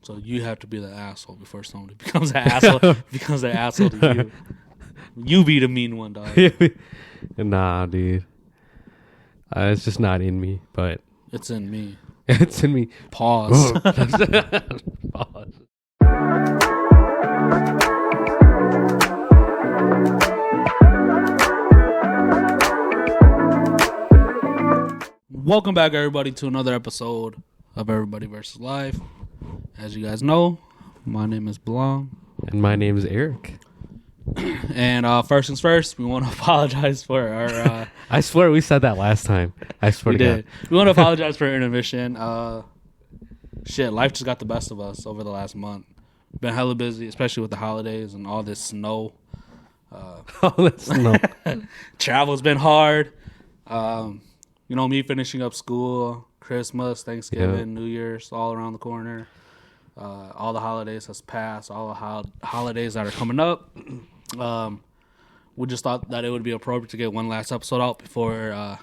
So you have to be the asshole before somebody becomes an asshole. Becomes an asshole to you. You be the mean one, dog. Nah, dude. It's just not in me, but It's in me. it's in me. Pause. Pause. Welcome back, everybody, to another episode of Everybody vs. Life. As you guys know, my name is Blanc. And my name is Eric. And first things first, we want to apologize for our... I swear we said that last time. I swear to God. We want to apologize for our intermission. Life just got the best of us over the last month. Been hella busy, especially with the holidays and all this snow. All this snow. Travel's been hard. Me finishing up school, Christmas, Thanksgiving, New Year's, all around the corner. All the holidays has passed. All the holidays that are coming up. We just thought that it would be appropriate to get one last episode out before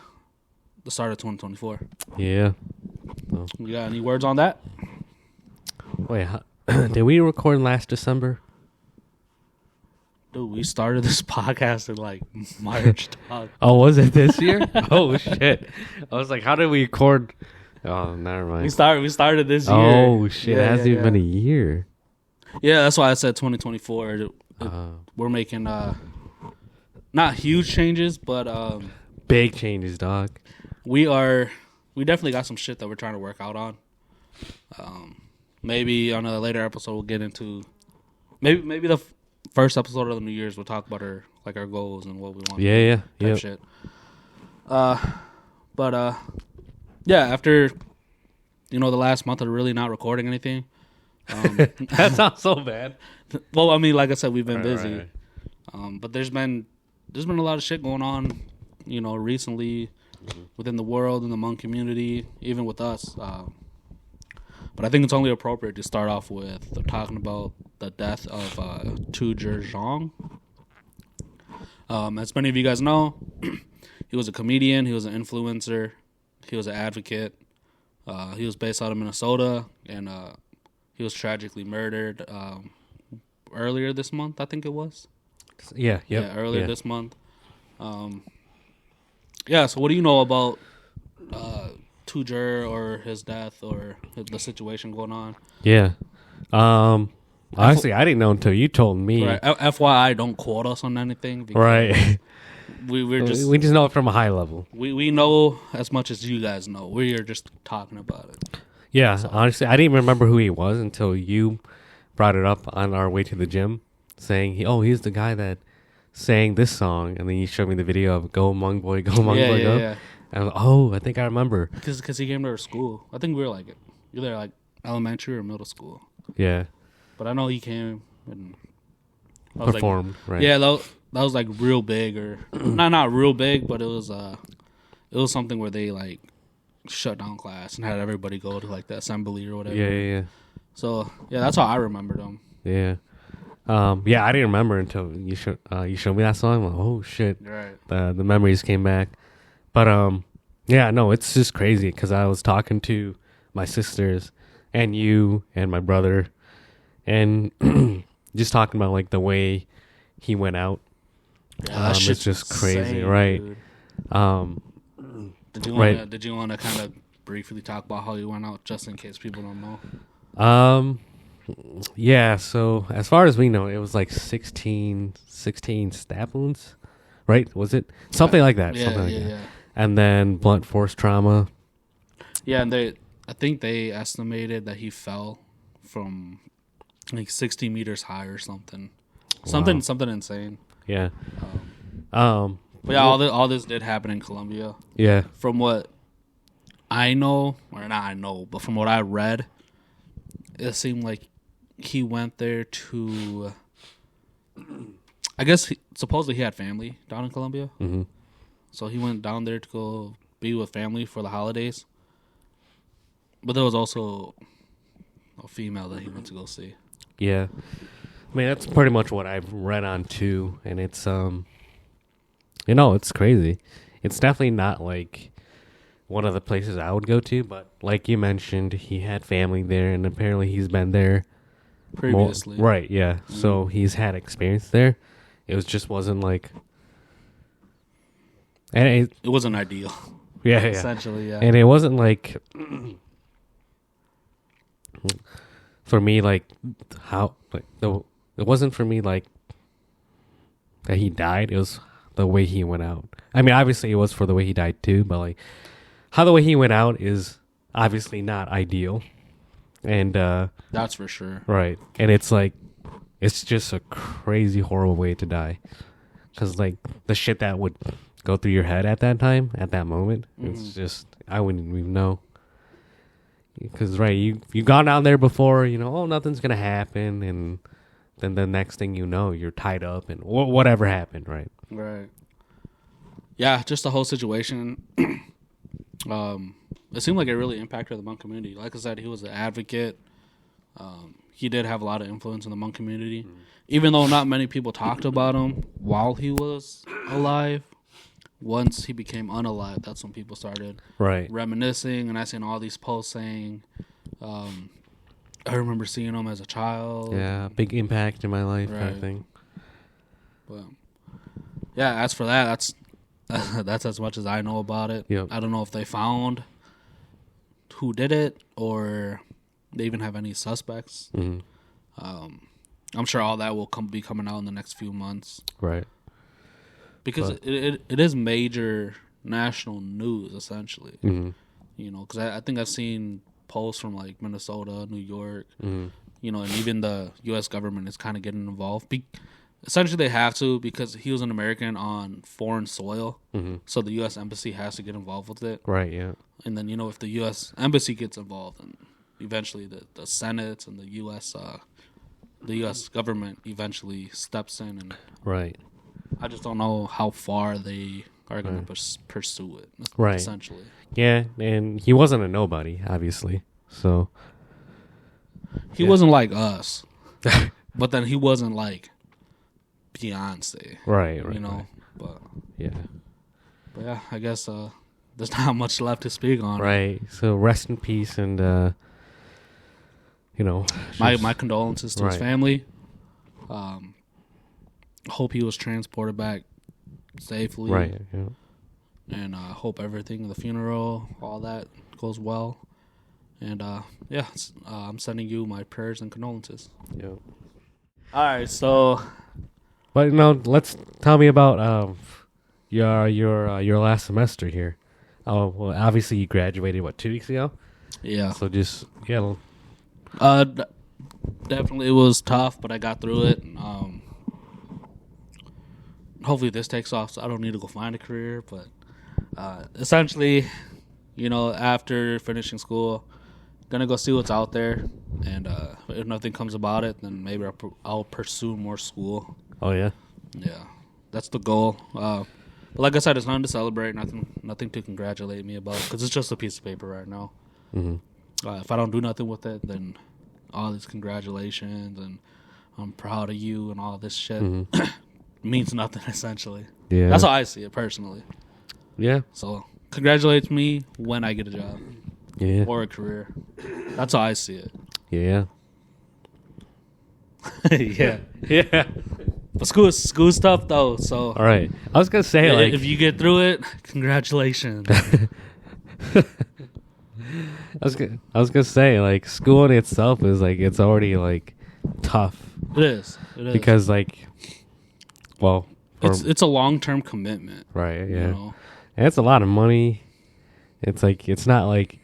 the start of 2024. Yeah. So. You got any words on that? Wait, did we record last December? Dude, we started this podcast in like March. Dog. Oh, was it this year? Oh shit! I was like, how did we record? Oh, never mind. We started this year. Oh shit! It hasn't even been a year. Yeah, that's why I said 2024. We're making not huge changes, but big changes, dog. We definitely got some shit that we're trying to work out on. Maybe on a later episode we'll get into maybe the first episode of the New Year's we'll talk about our goals and what we want. Yeah. Shit. After the last month of really not recording anything. That sounds so bad. Well, I mean, like I said, we've been busy. Right. But there's been a lot of shit going on, recently within the world and the Hmong community, even with us. But I think it's only appropriate to start off with talking about the death of Tou Ger Xiong. As many of you guys know, he was a comedian, he was an influencer, he was an advocate. He was based out of Minnesota, and he was tragically murdered earlier this month, I think it was. Yeah, earlier this month. So what do you know about Tou Ger or his death or the situation going on? Yeah. Honestly, I didn't know until you told me. Right. FYI, don't quote us on anything. Right. We just know it from a high level. We know as much as you guys know. We are just talking about it. Yeah, so. Honestly, I didn't remember who he was until you brought it up on our way to the gym, saying, he's the guy that sang this song, and then you showed me the video of Go Hmong Boy, Go Hmong Boy, Go. Yeah. And I was like, I think I remember. Because he came to our school. I think we were either elementary or middle school. Yeah. But I know he came and performed, right? Yeah, that was real big, or not real big, but it was something where they shut down class and had everybody go to the assembly or whatever. Yeah. So that's how I remembered him. Yeah. I didn't remember until you showed me that song. I'm like, oh shit! Right. The memories came back, but it's just crazy because I was talking to my sisters and you and my brother, and just talking about the way he went out. Yeah, it's just crazy, insane, right? Dude. Did you want to kind of briefly talk about how he went out, just in case people don't know? Yeah, so as far as we know, it was 16 stab wounds, right? Was it? Something like that. Yeah. And then blunt force trauma. Yeah, and I think they estimated that he fell from 60 meters high or something. Wow. Something insane. Yeah. But yeah, all this did happen in Colombia. Yeah. From what I know, or not I know, but from what I read, it seemed like he went there to, I guess supposedly he had family down in Colombia. Mm-hmm. So he went down there to go be with family for the holidays. But there was also a female that he went to go see. Yeah. I mean, that's pretty much what I've read on too. And it's, it's crazy. It's definitely not one of the places I would go to. But like you mentioned, he had family there, and apparently he's been there previously. Right, yeah. So he's had experience there. Just wasn't like, and it wasn't ideal. Yeah, yeah. Essentially, yeah. And it wasn't like, for me, like it wasn't for me like that he died. It was the way he went out. I mean, obviously it was for the way he died too, but like how the way he went out is obviously not ideal. And that's for sure. Right. And it's like, it's just a crazy, horrible way to die. Because like the shit that would go through your head at that time, at that moment, it's just, I wouldn't even know. Because right, you've gone down there before, oh, nothing's gonna happen, and then the next thing you know, you're tied up, and whatever happened, right? Right. Yeah, just the whole situation. It seemed like it really impacted the Hmong community. Like I said, he was an advocate. He did have a lot of influence in the Hmong community, even though not many people talked about him while he was alive. Once he became unalive, that's when people started reminiscing, and I seen all these posts saying, I remember seeing him as a child. Yeah, big impact in my life, kind of thing. But yeah, as for that, that's as much as I know about it. Yep. I don't know if they found who did it or they even have any suspects. Mm-hmm. I'm sure all that will be coming out in the next few months. Right. Because it is major national news, essentially. Mm-hmm. Because I think I've seen posts from like Minnesota, New York, and even the U.S. government is kind of getting involved. Essentially, they have to because he was an American on foreign soil, so the U.S. Embassy has to get involved with it. Right, yeah. And then, if the U.S. Embassy gets involved, and eventually the Senate and the U.S. government eventually steps in. And right. I just don't know how far they are going to pursue it, essentially. Yeah, and he wasn't a nobody, obviously, so... He wasn't like us, but then he wasn't like Beyonce. Right. But yeah. But yeah, I guess there's not much left to speak on. Right. So rest in peace, and my condolences to his family. Hope he was transported back safely. Right. Yeah. And hope everything, the funeral, all that goes well. And I'm sending you my prayers and condolences. Yeah. All right, so. But tell me about your last semester here. Oh well, obviously you graduated 2 weeks ago. Yeah. So just definitely it was tough, but I got through it. Hopefully this takes off, so I don't need to go find a career. But essentially, after finishing school, gonna go see what's out there, and if nothing comes about it, then maybe I'll pursue more school. Oh yeah. Yeah, that's the goal. Like I said, it's nothing to celebrate, nothing to congratulate me about, because it's just a piece of paper right now. Mm-hmm. If I don't do nothing with it, then all these congratulations and I'm proud of you and all this shit means nothing, essentially. Yeah, that's how I see it personally. Yeah. So congratulate me when I get a job. Yeah. Or a career. That's how I see it. Yeah. Yeah. Yeah. But school stuff though, so. All right. I was gonna say if you get through it, congratulations. I was gonna say school in itself is it's already tough. It is. Because it's a long-term commitment. Right. Yeah. And it's a lot of money. It's it's not like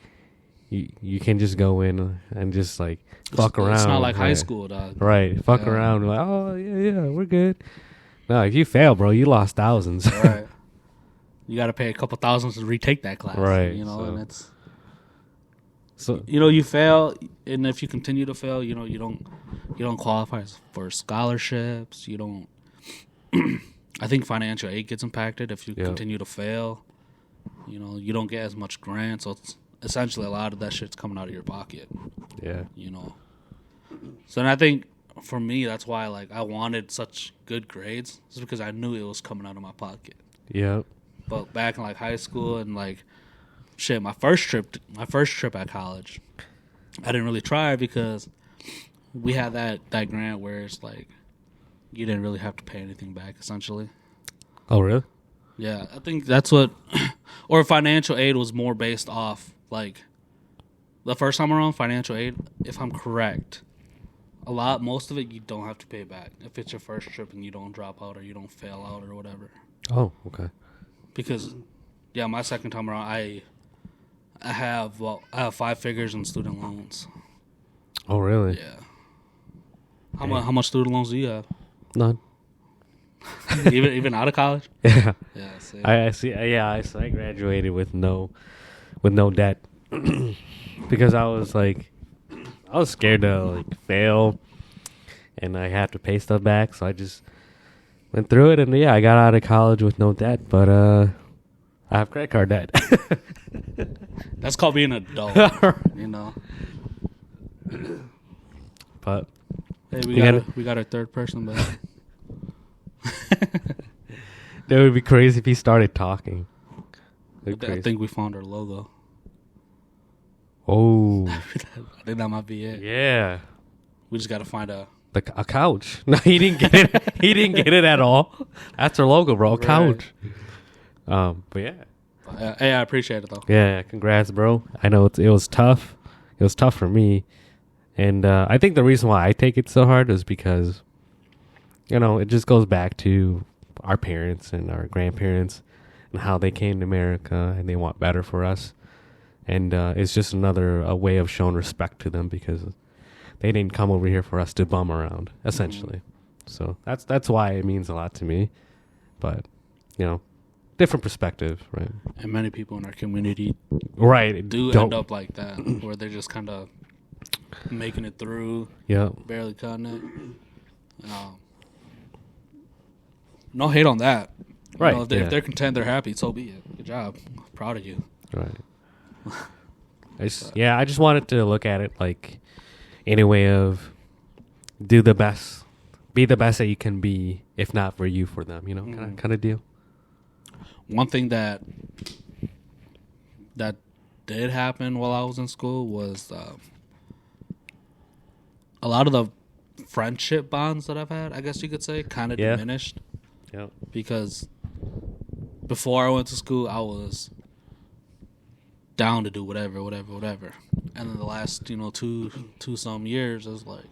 you can just go in and just fuck around. It's not like high school, dog. Right. Fuck around. Oh yeah, we're good. No, if you fail, bro, you lost thousands. Right. You got to pay a couple thousands to retake that class. Right. And it's. So you fail, and if you continue to fail, you don't qualify for scholarships. You don't. I think financial aid gets impacted if you continue to fail. You don't get as much grant, so it's essentially a lot of that shit's coming out of your pocket. Yeah. So then I think for me, that's why I wanted such good grades, is because I knew it was coming out of my pocket. Yeah. But back in high school and my first trip at college, I didn't really try because we had that grant where it's like you didn't really have to pay anything back, essentially. Oh, really? Yeah, I think that's what, or financial aid was more based off, like, the first time around, financial aid, if I'm correct, most of it you don't have to pay back if it's your first trip and you don't drop out or you don't fail out or whatever. Oh, okay. Because, yeah, my second time around, I have 5 figures in student loans. Oh, really? Yeah. How much student loans do you have? None. even out of college? Yeah. Yeah. See. I see. Yeah, so I graduated with no debt because I was scared to like fail, and I had to pay stuff back. So I just went through it, and yeah, I got out of college with no debt. But I have credit card debt. That's called being an adult, you know. But hey, we got a third person, but that would be crazy if he started talking. I think we found our logo. Oh, I think that might be it. yeah. We just got to find a couch. No, he didn't get it. He didn't get it at all. That's our logo, bro. Right. Couch. But yeah. Hey, I appreciate it though. Yeah, congrats, bro. I know it was tough. It was tough for me, and I think the reason why I take it so hard is because, it just goes back to our parents and our grandparents and how they came to America and they want better for us, and it's just a way of showing respect to them because they didn't come over here for us to bum around, essentially. So that's why it means a lot to me. But different perspective, right? And many people in our community, right, do end up like that, where they're just kind of making it through, barely cutting it. No hate on that, right? If they're content, they're happy. So be it. Good job. Proud of you. Right. I just wanted to look at it like in a way of do the best, be the best that you can be, if not for you, for them. Kind of deal. One thing that did happen while I was in school was a lot of the friendship bonds that I've had, I guess you could say, kind of diminished. Yeah. Because before I went to school, I was down to do whatever. And then the last, 2 some years, I was like,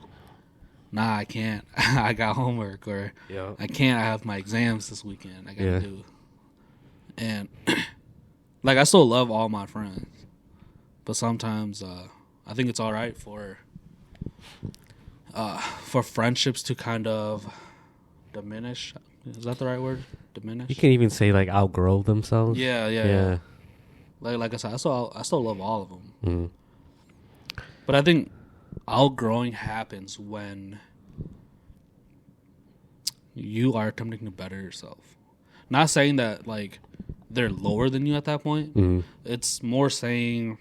nah, I can't. I got homework, or I can't. I have my exams this weekend. I gotta do. And like, I still love all my friends, but sometimes I think it's all right for friendships to kind of diminish. Is that the right word? Diminish. You can even say like outgrow themselves. Yeah. Like I said, I still love all of them. Mm. But I think outgrowing happens when you are attempting to better yourself. Not saying that like they're lower than you at that point. Mm. It's more saying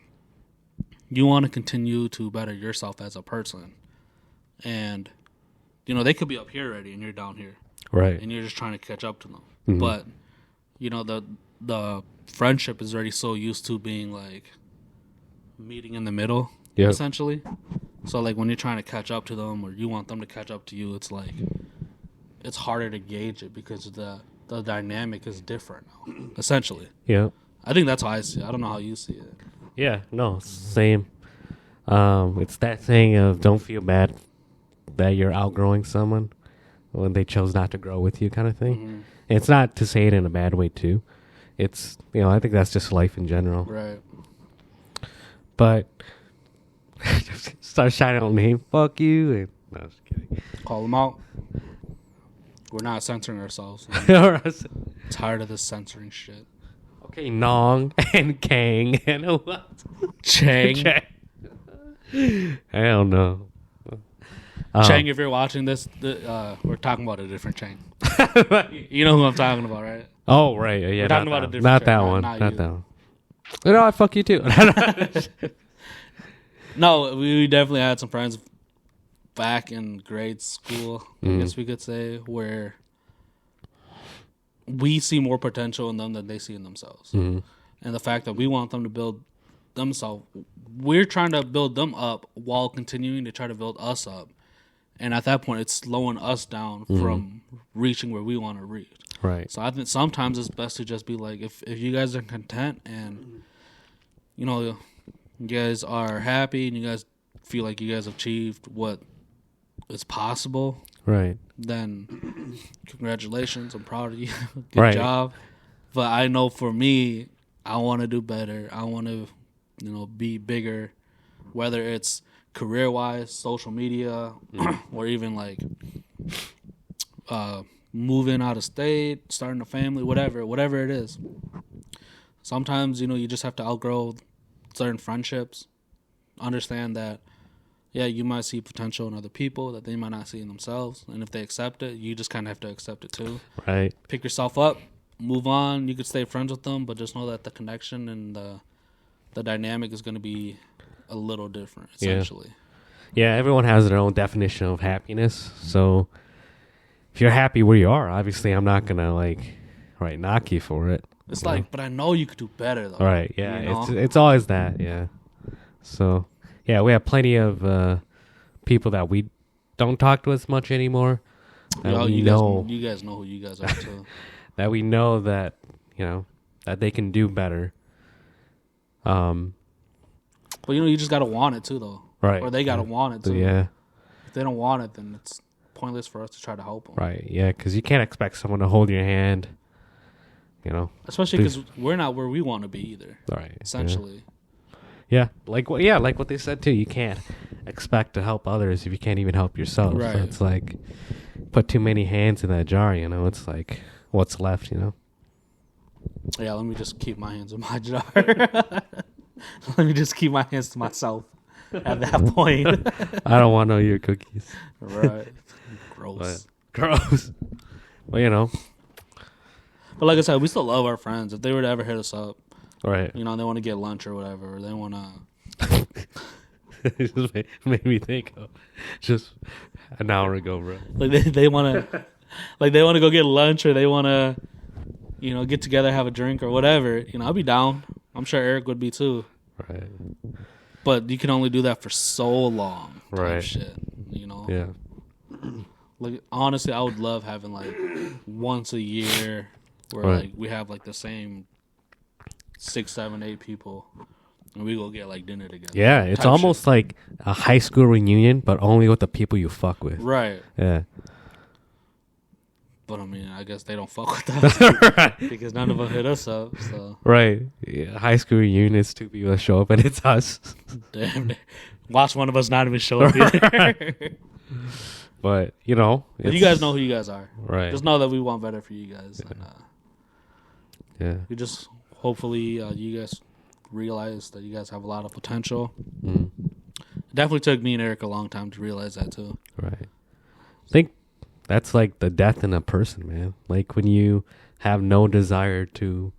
you want to continue to better yourself as a person. And they could be up here already and you're down here. Right. And you're just trying to catch up to them. Mm-hmm. But the friendship is already so used to being like meeting in the middle, essentially. So like when you're trying to catch up to them or you want them to catch up to you, it's like it's harder to gauge it because the dynamic is different now, essentially. Yeah. I think that's how I see it. I don't know how you see it. Yeah, no, same. It's that saying of don't feel bad that you're outgrowing someone when they chose not to grow with you, kind of thing. Mm-hmm. It's not to say it in a bad way too. It's I think that's just life in general. Right. But start shouting out name, fuck you. And, no, just kidding. Call them out. We're not censoring ourselves. Tired of this censoring shit. Okay, Nong and Kang and what? Chang. I don't know. Chang, if you're watching this, we're talking about a different Chang. You know who I'm talking about, right? Oh, right. Yeah, we're talking about a different not Chang, that one. not that one. I fuck you too. No, we definitely had some friends back in grade school, I guess we could say, where we see more potential in them than they see in themselves. Mm-hmm. and the fact that we want them to build themselves, we're trying to build them up while continuing to try to build us up. And at that point, it's slowing us down from reaching where we want to reach. Right. So I think sometimes it's best to just be like, if you guys are content and, you know, you guys are happy and you guys feel like you guys have achieved what is possible, right, then congratulations. I'm proud of you. Good right. job. But I know for me, I want to do better. I want to, you know, be bigger, whether it's career-wise, social media, or even like moving out of state, starting a family, whatever it is. Sometimes, you know, you just have to outgrow certain friendships, understand that, yeah, you might see potential in other people that they might not see in themselves, and if they accept it, you just kind of have to accept it too. Right. Pick yourself up, move on. You could stay friends with them, but just know that the connection and the dynamic is going to be a little different, essentially. Yeah, everyone has their own definition of happiness. So if you're happy where you are, obviously I'm not gonna knock you for it. It's like, but I know you could do better though. Right? Yeah, you know? it's always that. Yeah. So yeah, we have plenty of people that we don't talk to as much anymore. You guys know who you guys are too. That we know that, you know, that they can do better. But you know, you just gotta want it too, though. Right. Or they gotta want it too. Yeah. If they don't want it, then it's pointless for us to try to help them. Right. Yeah, because you can't expect someone to hold your hand. You know. Especially because we're not where we want to be either. Right. Essentially. Yeah. Like what they said too. You can't expect to help others if you can't even help yourself. Right. So it's like put too many hands in that jar. You know. It's like what's left. You know. Yeah. Let me just keep my hands in my jar. Let me just keep my hands to myself at that point. I don't want no your cookies. Right. Gross. Gross. Well, you know. But like I said, we still love our friends. If they were to ever hit us up, right? You know, they want to get lunch or whatever, or they want to. It just made me think of just an hour ago, bro. Like they want to, like they want to go get lunch, or they want to, you know, get together, have a drink or whatever. You know, I'll be down. I'm sure Eric would be too. Right. But you can only do that for so long. Right. Shit. You know. Yeah. Like honestly, I would love having like once a year where like we have like the same 6, 7, 8 people, and we go get like dinner together. Yeah, it's almost like a high school reunion, but only with the people you fuck with. Right. Yeah. But I mean, I guess they don't fuck with us right. Because none of them hit us up. So right. Yeah. High school reunion is 2 people that show up, and it's us. Damn. Watch one of us not even show up either. But you know, but you guys know who you guys are. Right. Just know that we want better for you guys. Yeah. And, yeah. We just hopefully you guys realize that you guys have a lot of potential. Mm. It definitely took me and Eric a long time to realize that too. Right. I think that's like the death in a person, man. Like when you have no desire to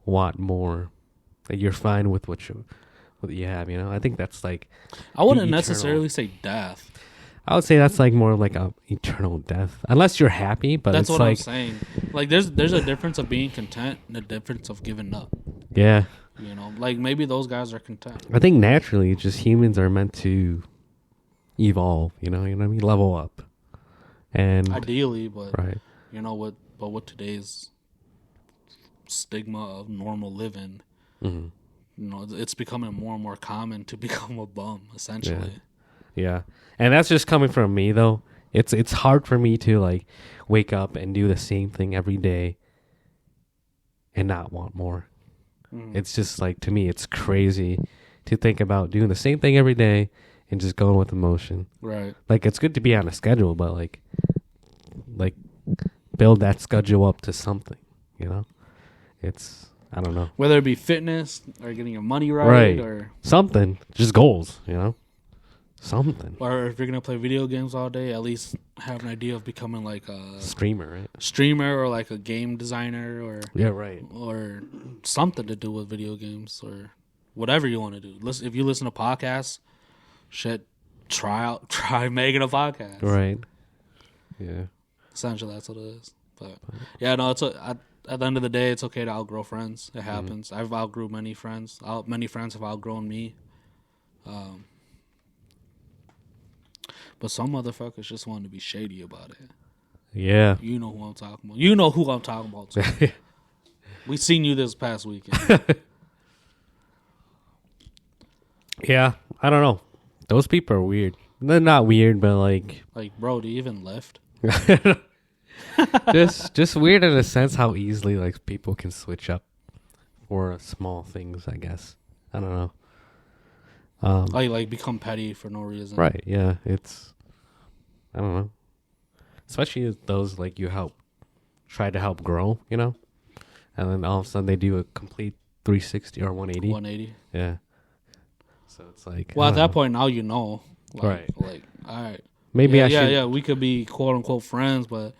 want more, like you're fine with what you have. You know, I think that's like. I wouldn't necessarily say death. I would say that's like more like a eternal death, unless you're happy. But that's it's what like, I'm saying. Like there's a difference of being content and a difference of giving up. Yeah. You know, like maybe those guys are content. I think naturally, just humans are meant to evolve. You know what I mean? Level up. And ideally, but right. You know what? But with today's stigma of normal living, you know, it's becoming more and more common to become a bum, essentially. Yeah. And that's just coming from me, though. It's hard for me to like wake up and do the same thing every day and not want more. It's just like, to me, it's crazy to think about doing the same thing every day and just going with emotion. Right. Like, it's good to be on a schedule, but like build that schedule up to something, you know? It's, I don't know. Whether it be fitness or getting your money right. Or something. Just goals, you know? Something. Or if you're going to play video games all day, at least have an idea of becoming like a streamer, right? Streamer or like a game designer or yeah, right. Or something to do with video games or whatever you want to do. Listen, if you listen to podcasts, shit, try making a podcast. Right. Yeah. Essentially, that's what it is. But yeah, no, at the end of the day, it's okay to outgrow friends. It happens. I've outgrew many friends. Many friends have outgrown me. But some motherfuckers just want to be shady about it. Yeah. You know who I'm talking about. You know who I'm talking about, too. We seen you this past weekend. Yeah, I don't know. Those people are weird. They're not weird, but like... Like, bro, do you even lift? just weird in a sense how easily like people can switch up for small things, I guess. I don't know. Like become petty for no reason. Right, yeah. It's... I don't know. Especially those like you try to help grow, you know? And then all of a sudden they do a complete 360 or 180. 180. Yeah. So it's like... Well, at that point, now you know. Like, right. Like, all right. Maybe I should... Yeah, we could be quote-unquote friends, but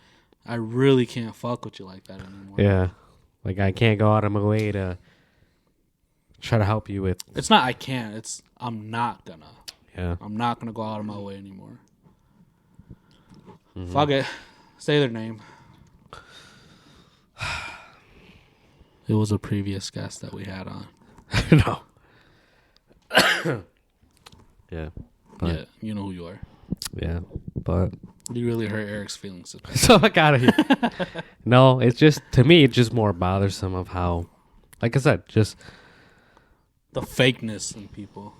I really can't fuck with you like that anymore. Yeah. Like, I can't go out of my way to try to help you with... It's not I can't. It's I'm not gonna. Yeah. I'm not gonna go out of my way anymore. Fuck it. Say their name. It was a previous guest that we had on. No. Yeah. But, yeah, you know who you are. Yeah, but... You really hurt Eric's feelings. So I got it. No, it's just... To me, it's just more bothersome of how... Like I said, just... The fakeness in people.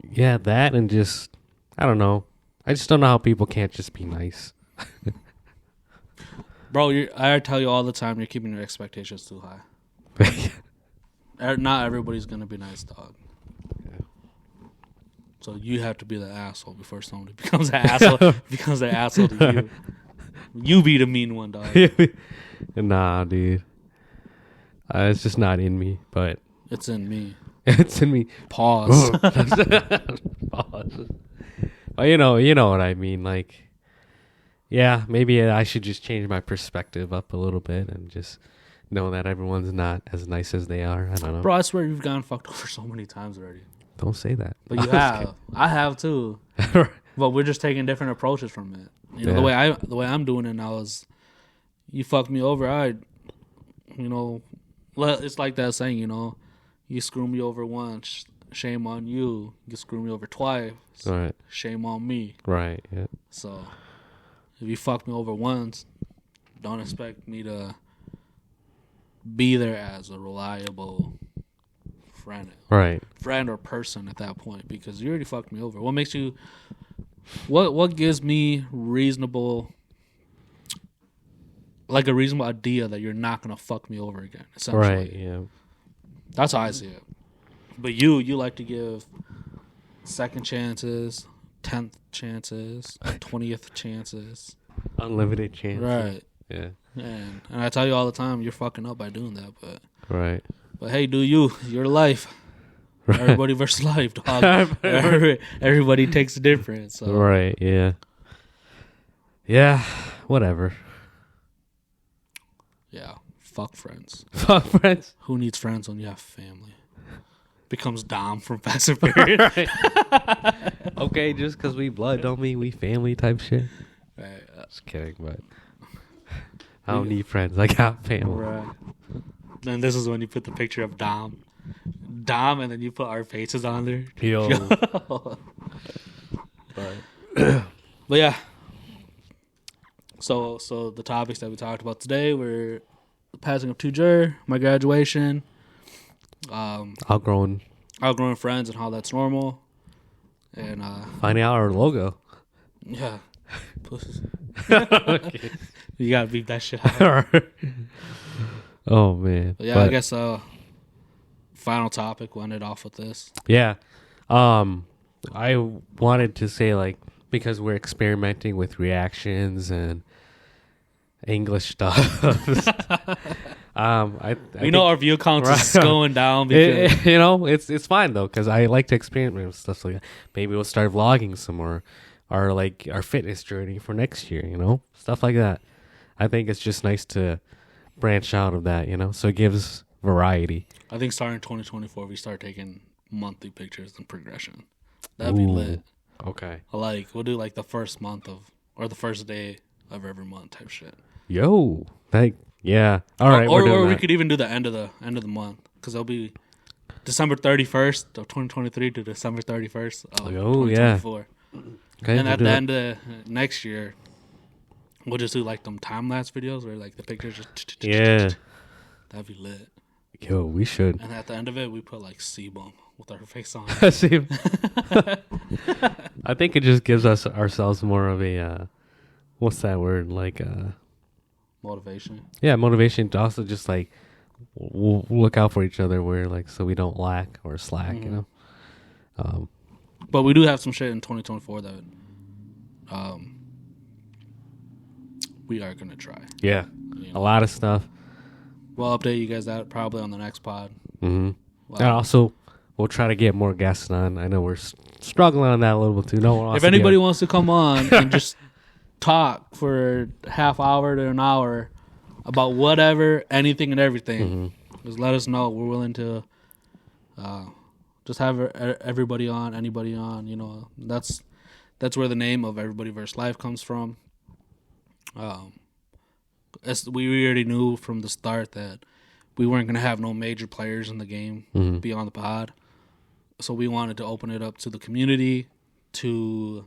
Yeah, that and just... I don't know. I just don't know how people can't just be nice. Bro, I tell you all the time, you're keeping your expectations too high. Not everybody's going to be nice, dog. So you have to be the asshole before somebody becomes an asshole. Becomes an asshole to you. You be the mean one, dog. Nah, dude. It's just not in me. But it's in me. It's in me. Pause. Pause. Well, you know what I mean. Like, yeah, maybe I should just change my perspective up a little bit and just know that everyone's not as nice as they are. I don't know. Bro, I swear you've gotten fucked over so many times already. Don't say that. But you have. I have too. But we're just taking different approaches from it. You know, the way I'm doing it now is, you fucked me over. It's like that saying, you screw me over once, shame on you. You screw me over twice, right? Shame on me. Right. Yeah. So if you fuck me over once, don't expect me to be there as a reliable friend or person at that point, because you already fucked me over. What makes you what gives me a reasonable idea that you're not gonna fuck me over again, essentially? Right, yeah. That's how I see it. But you like to give second chances, 10th chances, 20th chances, unlimited chances. Right. Yeah. And I tell you all the time, you're fucking up by doing that, but right. But hey, do your life. Right. Everybody versus life, dog. Everybody takes a difference. So. Right, yeah. Yeah, whatever. Yeah, fuck friends. Fuck friends. Who needs friends when you have family? Becomes Dom from Fast and Furious. Okay, just because we blood don't mean we family type shit. Right. Just kidding, but I don't need friends. I got family. Right. Then this is when you put the picture of Dom, and then you put our faces on there. Yo. But yeah. So the topics that we talked about today were the passing of Tou Ger, my graduation, outgrowing friends and how that's normal, and finding out our logo. Yeah. Okay. You gotta beep that shit out. Oh man. But I guess final topic, we'll end it off with this. Yeah. I wanted to say, because we're experimenting with reactions and English stuff. I know our view count is going down because it's fine though, because I like to experiment with stuff like that. Maybe we'll start vlogging some more, or our fitness journey for next year, stuff like that. I think it's just nice to branch out of that, so it gives variety. I think starting 2024, we start taking monthly pictures and progression. That'd be lit. Okay. We'll do the first month or the first day of every month type shit. Yo, Yeah. All right. Or we could even do the end of the month because it'll be December 31st of 2023 to December 31st of 2024. Okay, and at the end of next year, we'll just do like them time lapse videos where like the pictures just that'd be lit. Yo, we should. And at the end of it, we put like C-Bum with our face on. See, I think it just gives us ourselves more of a what's that word, like motivation. Yeah, motivation to also just like we'll look out for each other, where like so we don't lack or slack, you know. But we do have some shit in 2024 that we are gonna try. Yeah, a lot of stuff. We'll update you guys that probably on the next pod. And also, we'll try to get more guests on. I know we're struggling on that a little bit too. No one wants if anybody wants to come on and just talk for a half hour to an hour about whatever, anything and everything, just let us know. We're willing to just have everybody on, anybody on. You know, that's where the name of Everybody vs. Life comes from. We already knew from the start that we weren't going to have no major players in the game beyond the pod. So we wanted to open it up to the community, to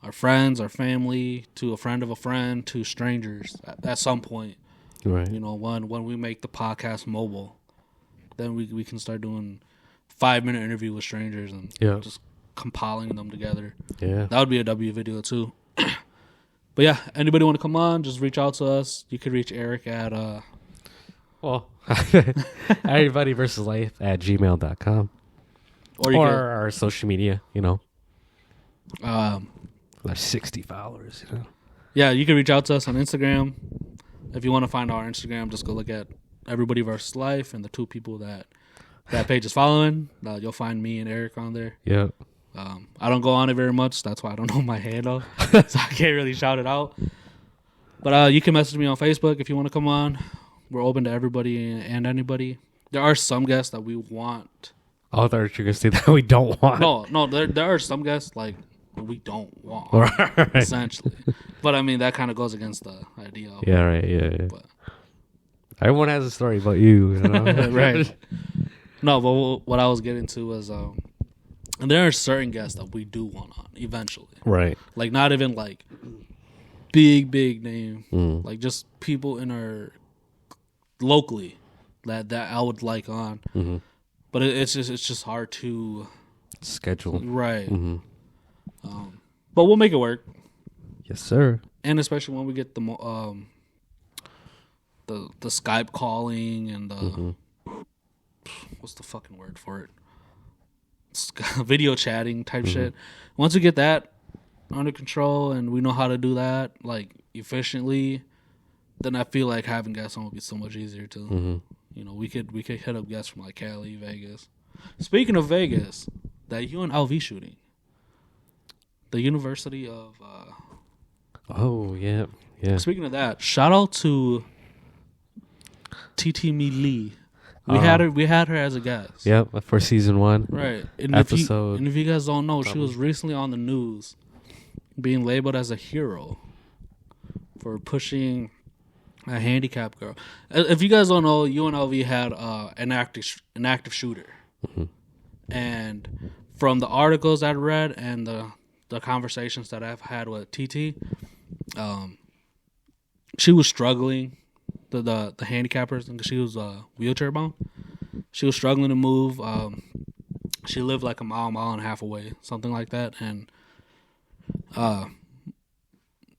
our friends, our family, to a friend of a friend, to strangers at some point. Right. You know, when we make the podcast mobile, then we can start doing 5-minute interview with strangers and just compiling them together. Yeah. That would be a W video too. But yeah, anybody want to come on, just reach out to us. You could reach Eric at Everybody versus Life at gmail.com. Or our social media, you know. There's 60 followers, you know. Yeah, you can reach out to us on Instagram. If you want to find our Instagram, just go look at Everybody vs. Life and the two people that page is following. You'll find me and Eric on there. Yep. I don't go on it very much. That's why I don't know my handle. So I can't really shout it out. But you can message me on Facebook if you want to come on. We're open to everybody and anybody. There are some guests that we want. Oh, I thought you were going to say that we don't want. No, there are some guests like we don't want, essentially. But I mean, that kind of goes against the idea of Yeah, right, yeah. But everyone has a story about you know? Right. No, but what I was getting to was, and there are certain guests that we do want on eventually. Right. Like, not even like big name. Like, just people in our locally that I would like on. But it's just hard to schedule. Right. But we'll make it work. Yes, sir. And especially when we get the Skype calling and the what's the fucking word for it? Video chatting type shit. Once we get that under control and we know how to do that like efficiently, then I feel like having guests on would be so much easier too. You know, we could hit up guests from like Cali, Vegas. Speaking of Vegas, that UNLV shooting, the University of. Oh yeah. Speaking of that, shout out to TT Me Lee. We had her as a guest. Yep, for season 1. Right. And episode. If you guys don't know, she was recently on the news being labeled as a hero for pushing a handicapped girl. If you guys don't know, UNLV had an active shooter. And from the articles I read and the conversations that I've had with TT, she was struggling. The handicapped person, because she was wheelchair bound. She was struggling to move. She lived like a mile and a half away, something like that. And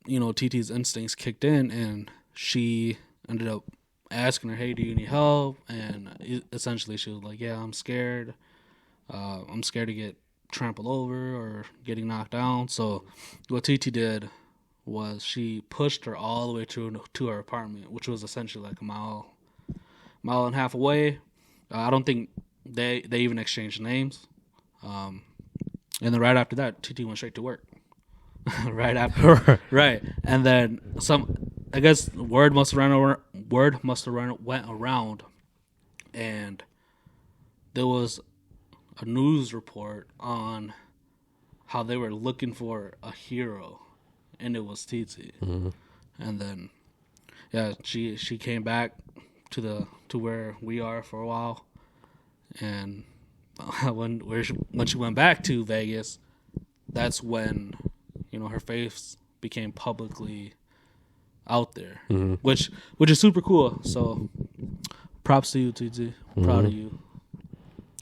TT's instincts kicked in, and she ended up asking her, "Hey, do you need help?" And essentially, she was like, "Yeah, I'm scared. I'm scared to get trampled over or getting knocked down." So what TT did was she pushed her all the way to her apartment, which was essentially like a mile and a half away. I don't think they even exchanged names. And then right after that, TT went straight to work. Right after, right, and then I guess word must have went around, and there was a news report on how they were looking for a hero. And it was TT. And then yeah, she came back to where we are for a while, and when she went back to Vegas, that's when her face became publicly out there, which is super cool. So props to you, TT. Proud of you.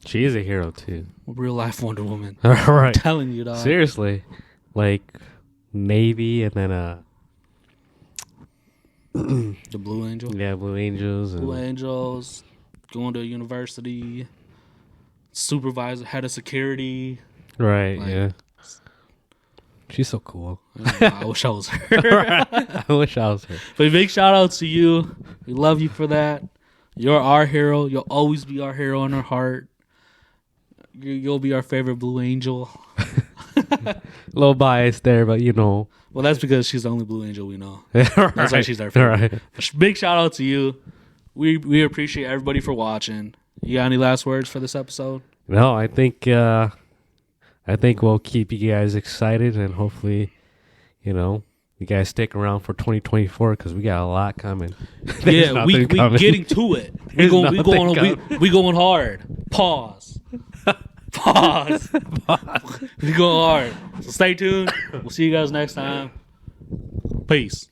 She is a hero too. Real life Wonder Woman. All right. I'm telling you, dog. Seriously, like Navy, and then the Blue Angel. Yeah, Blue Angels. Blue Angels. Going to university. Supervisor, head of security. Right. Like, yeah. She's so cool. I wish I was her. I wish I was her. But big shout out to you. We love you for that. You're our hero. You'll always be our hero in our heart. You'll be our favorite Blue Angel. A little biased there, but Well, that's because she's the only Blue Angel we know. Right. That's why she's our favorite. Right. Big shout out to you. We appreciate everybody for watching. You got any last words for this episode? No, I think we'll keep you guys excited, and hopefully, you guys stick around for 2024 because we got a lot coming. Yeah, we getting to it. We going hard. Pause. We going hard. So stay tuned. We'll see you guys next time. Peace.